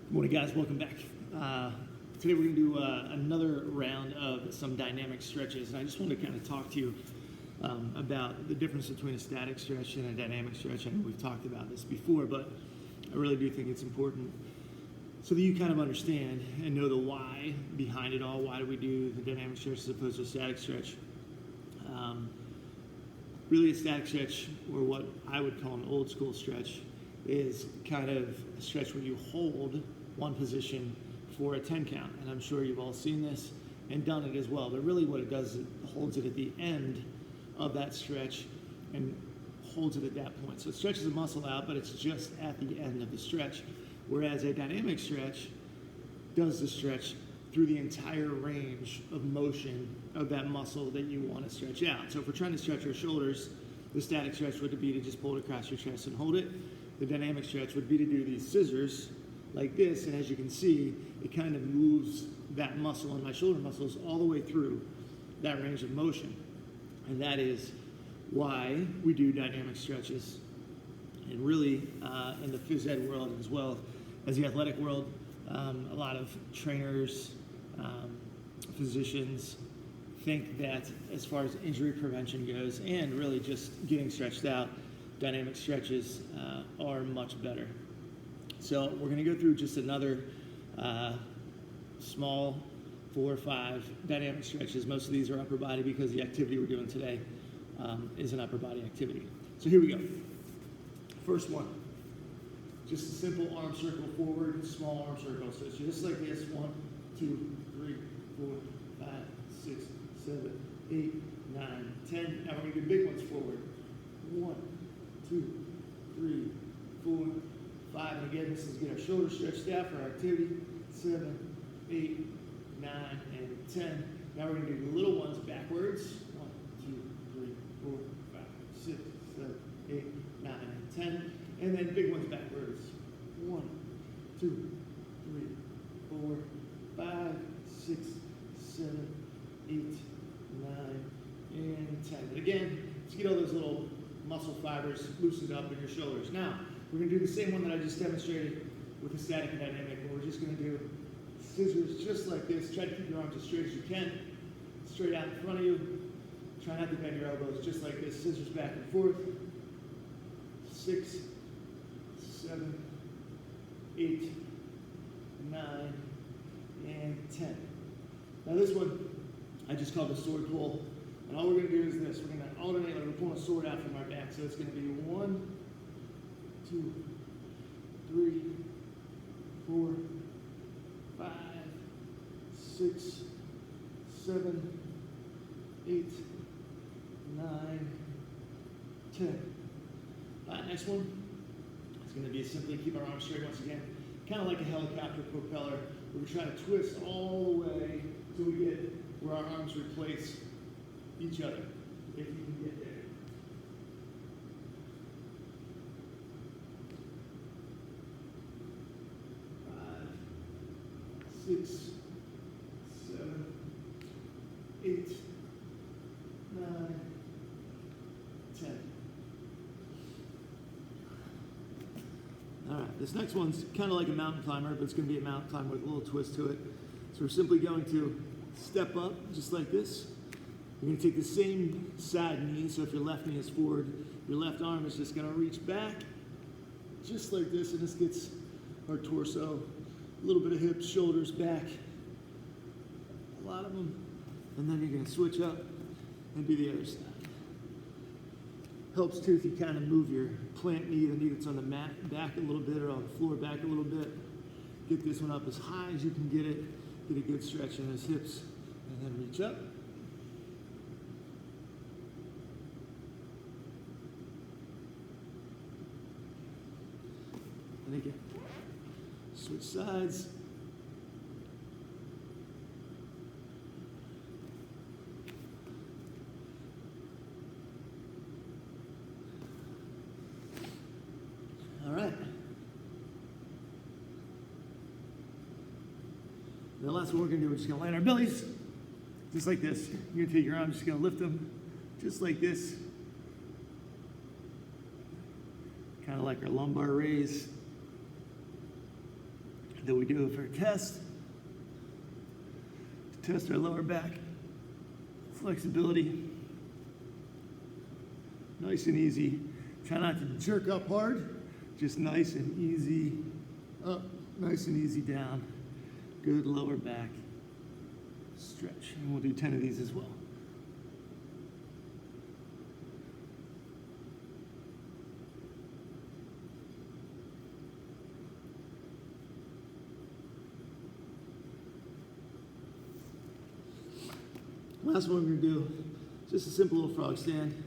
Good morning, guys. Welcome back. Today we're going to do another round of some dynamic stretches, and I just wanted to kind of talk to you about the difference between a static stretch and a dynamic stretch. I know we've talked about this before, but I really do think it's important so that you kind of understand and know the why behind it all. Why do we do the dynamic stretch as opposed to a static stretch? Really, a static stretch, or what I would call an old school stretch, is kind of a stretch where you hold one position for a 10 count. And I'm sure you've all seen this and done it as well. But really what it does is it holds it at the end of that stretch and holds it at that point. So it stretches the muscle out, but it's just at the end of the stretch. Whereas a dynamic stretch does the stretch through the entire range of motion of that muscle that you want to stretch out. So if we're trying to stretch our shoulders, the static stretch would be to just pull it across your chest and hold it. The dynamic stretch would be to do these scissors like this, and as you can see, it kind of moves that muscle and my shoulder muscles all the way through that range of motion. And that is why we do dynamic stretches. And really, in the phys ed world as well as the athletic world, a lot of trainers, physicians think that as far as injury prevention goes and really just getting stretched out, dynamic stretches are much better. So we're going to go through just another small 4 or 5 dynamic stretches. Most of these are upper body because the activity we're doing today is an upper body activity. So here we go. First one, just a simple arm circle forward, small arm circle. So it's just like this, 1, 2, 3, 4, 5, 6, 7, 8, 9, 10. Now we're going to do big ones forward. 1, 2, 3, 4, 5. And again, this is get our shoulders stretched out for our activity. 7, 8, 9, and 10. Now we're going to do the little ones backwards. 1, 2, 3, 4, 5, 6, 7, 8, 9, and 10. And then big ones backwards. 1, 2, 3, 4, 5, 6, 7, 8, 9, and 10. And again, to get all those little muscle fibers loosened up in your shoulders. Now, we're going to do the same one that I just demonstrated with the static and dynamic, but we're just going to do scissors just like this. Try to keep your arms as straight as you can, straight out in front of you. Try not to bend your elbows, just like this. Scissors back and forth. 6, 7, 8, 9, and 10. Now this one, I just called the sword pull. And all we're going to do is this. We're going to alternate, like we're pulling a sword out from our back. So it's going to be 1, 2, 3, 4, 5, 6, 7, 8, 9, 10. All right, next one. It's going to be simply keep our arms straight once again. Kind of like a helicopter propeller. We're trying to twist all the way until we get where our arms replace each other, if you can get there. Five, 6, 7, 8, 9, 10. All right, this next one's kind of like a mountain climber, but it's going to be a mountain climber with a little twist to it. So we're simply going to step up just like this. You're going to take the same side knee, so if your left knee is forward, your left arm is just going to reach back, just like this, and this gets our torso, a little bit of hips, shoulders back, a lot of them, and then you're going to switch up and do the other side. Helps too if you kind of move your plant knee, the knee that's on the mat, back a little bit, or on the floor back a little bit. Get this one up as high as you can get it, get a good stretch in those hips, and then reach up. And again, switch sides. All right. The last one we're going to do, we're just going to land our bellies, just like this. You're going to take your arms, just going to lift them, just like this. Kind of like our lumbar raise. that we do for a test. To test our lower back flexibility. Nice and easy. Try not to jerk up hard. Just nice and easy up, nice and easy down. Good lower back stretch. And we'll do 10 of these as well. Last one we're gonna do, just a simple little frog stand.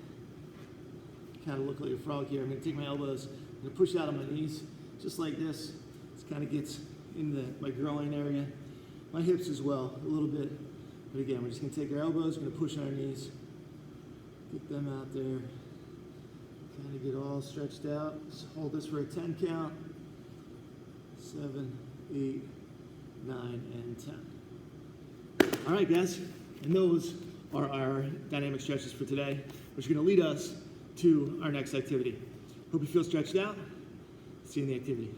Kind of look like a frog here. I'm gonna take my elbows, I'm gonna push out on my knees, just like this. This kind of gets in my groin area, my hips as well, a little bit. But again, we're just gonna take our elbows, we're gonna push on our knees, get them out there, kind of get all stretched out. Just hold this for a 10 count, 7, 8, 9, and 10. All right, guys. And those are our dynamic stretches for today, which are going to lead us to our next activity. Hope you feel stretched out. See you in the activity.